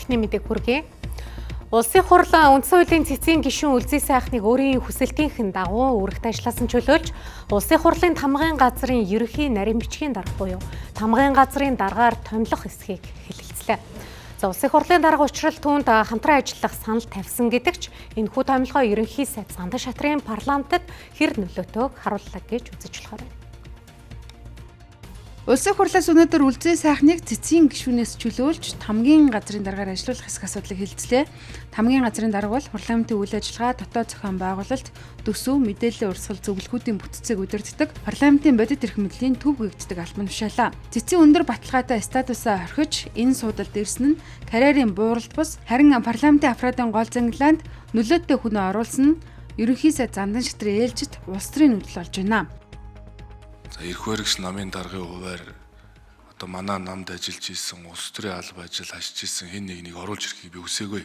эхний мэдээг хүргэе. Улсын хурлаа үндсэн хуулийн цэцгийн гишүүн Үлзий сайхныг өөрийн хүсэлтийнхэн дагуу үүрэгт ажилласан чөлөөлж Улсын хурлын тамгын газрын ерөнхий нарийн бичгийн дарга буюу тамгын газрын даргаар томилох эсхийг хэлэлцлээ. Улсын хурлын дарга учрал түүнд хамтран ажиллах санал тавьсан гэдэгч энэхүү томилгоо ерөнхий сайд Зандан шатрын парламентод хэр нөлөөтэйг харууллаа гэж үзэж болохоор байна. Улсын хурлаас өнөөдөр Үлзий сайхныг цэцгийн гишүүнээс чөлөөлж тамгын газрын даргаар ажиллуулах хэсэг асуудлыг хэлэлцлээ. Тамгын газрын дарга бол парламентын үйл ажиллагаа, дотоод зохион байгуулалт, төсөв, мэдээллийн урсгал зөвлөхүүдийн бүтцийг удирддаг, парламентын бодит эрх мэдлийн төв гэгддэг албан тушаалаа. Цэцгийн өндөр баталгаатай статусаа орхиж, энэ суудалд ирсэн нь карьерийн бууралт бус, харин парламентын аппаратын гол зангилаанд нөлөөтэй хүнээ оруулсан нь ерөнхий сайд Зандан шатрын ээлжид улс төрийн нөлөө болж байна. Эрх баригч намын даргын хуваар одоо манай намд ажиллаж исэн улс төрийн алба ажил хашиж исэн хэн нэгнийг оруулж ирэхийг би хүсээгүй.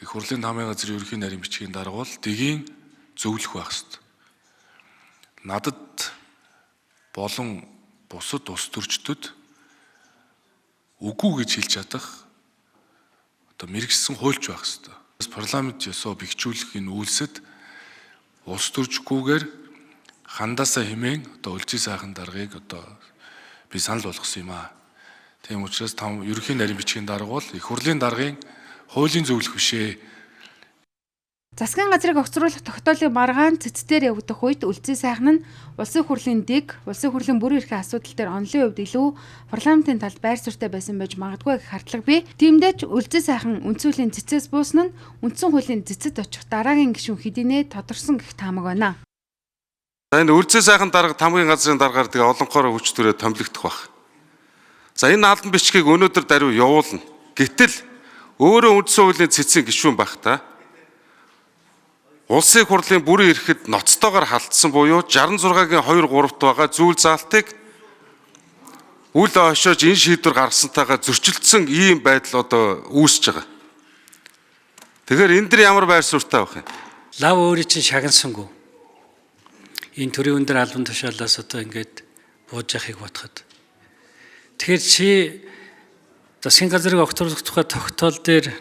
Их хурлын тамгын газрын ерөнхий нарийн бичгийн дарга бол дэгийн зөвлөх байх ёстой. Надад болон бусад улс төрчдөд үгүй гэж хэлж чадах одоо мэрэгсэн хуульч байх ёстой. Парламент ёсоо бэхжүүлэх энэ үйлсэд улс төрчгүйгээр хандаасаа хэмээн одоо Үлзий сайхан даргаыг одоо би санал болгосон юм аа. Тийм учраас ерөнхий нарийн бичгийн дарга бол их хурлын даргын хуулийн зөвлөх бишээ. Засгийн газрыг огцруулах тогтоолын маргаан цэцдээр явагдах үед Үлзий сайхан нь улсын хурлын дэг, улсын хурлын бүрэн эрхийн асуудал дээр онлын хувьд илүү парламентын талд байр суурьтай байсан байж магадгүй гэх хардлага бий. Тиймдээ ч Үлзий сайхан үндсэн хуулийн цэцээс буусан нь үндсэн хуулийн цэцэд очих дараагийн гишүүн хэдийнэ тодорсон гэх таамаг байна. За энэ Үлзий сайхан дарга тамгын газрын даргаар тэгээ олонхоор хүч төрөө томилогдох баг. За энэ албан бичгийг өнөөдөр даруй явуулна. Гэтэл өөрөө үндсэн хуулийн цэцгийн гишүүн байх та. Улсын хурлын бүрэн эрхэд ноцтойгоор халтсан буюу 66-гийн 2/3-т байгаа зүйл заалтыг үл хошоож энэ шийдвэр гаргасантайгаа зөрчилдсөн ийм байдал одоо үүсэж байгаа. Тэгэхээр энэ дэр ямар байр суурьтай байх юм? Лав өөрийн чинь шагнасангүй. Энэ төрийн өндөр албан тушаалаас одоо ингээд бууж яхих бодоход. Тэгэхээр чи засгийн газрыг огцруулах тухай тогтоол дээр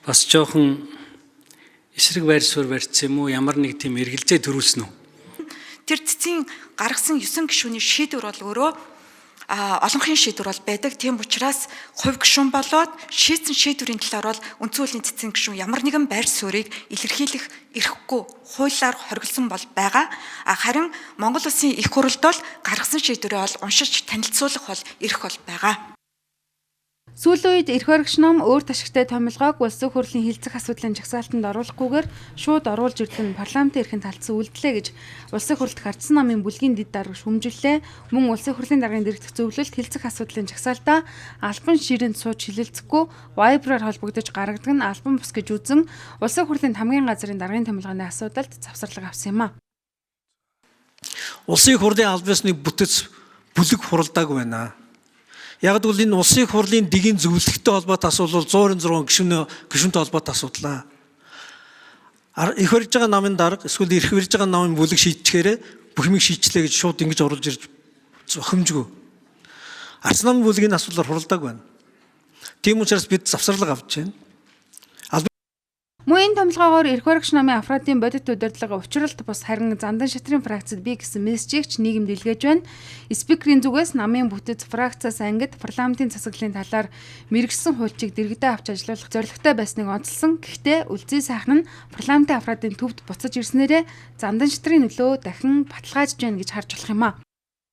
бас жоохон эсрэг байр суурь барьсан юм уу? Ямар нэг тийм эргэлзээ төрүүлсэн үү? Тэр цэцгийн гаргасан 9 гишүүний шийдвэр бол өөрөө олонхын шийдвэр бол байдаг. Тийм учраас хувь гишүүн болоод шийдсэн шийдвэрийн талаар бол үндсэн хуулийн цэцгийн гишүүн ямар нэгэн байр суурийг илэрхийлэх эрхгүй хуулиар хоригдсон бол байгаа. Харин Монгол Улсын их хурлд бол гаргасан шийдвэрээ бол уншиж танилцуулах бол эрх бол байгаа. Сүүлийн үед эрх баригч нам өөр ташигтай томилгоог улсын хурлын хилцэх асуудлын жагсаалтанд оруулахгүйгээр шууд оруулж ирдэг нь парламентын эрхэнд талцсан үйлдэлээ гэж улсын хурлд хардсан намын бүлгийн дэд дарга шүмжиллээ. Мөн улсын хурлын даргын дэргэдэх зөвлөлт хилцэх асуудлын жагсаалтаа албан ширээнд сууж хилэлцэхгүй вайбраар холбогдож гаргадаг нь албан бус гэж үзэн улсын хурлын тамгын газрын даргын томилгооны асуудалд завсарлага авсан юм а. Улсын хурлын албасны бүтэц бүлэг хуралдааг байна. Яг л энэ улсын хурлын дэгийн зөвлөлттэй холбоотой асуудал 126 гишүүнтэй холбоотой асуудал. Их барьж байгаа намын дарга эсвэл эрх барьж байгаа намын бүлэг шийдчихээрээ бүх юмыг шийдчлээ гэж шууд ингэж оруулж ирж зохимжгүй. Арц намын бүлгийн асуудлаар хуралдааг байна. Тийм учраас бид завсарлага авч байна. Мөн энэ томилгоогоор эрх баригч намын аппаратын бодит удирдлага учралт бус харин Зандан шатрын фракцид би гэсэн мессежийг ч нийгэмд илгээж байна. Спикерийн зүгээс намын бүтэц фракцаас ангид парламентын засаглалын талаар мэрэгсэн хуульчийг дэргэдээ авч ажиллуулах зорилготой байсныг онцолсон. Гэхдээ Үлзий сайхан нь парламентын аппаратын төвд буцаж ирснээрээ Зандан шатрын нөлөө дахин баталгаажж байна гэж харж болох юм а.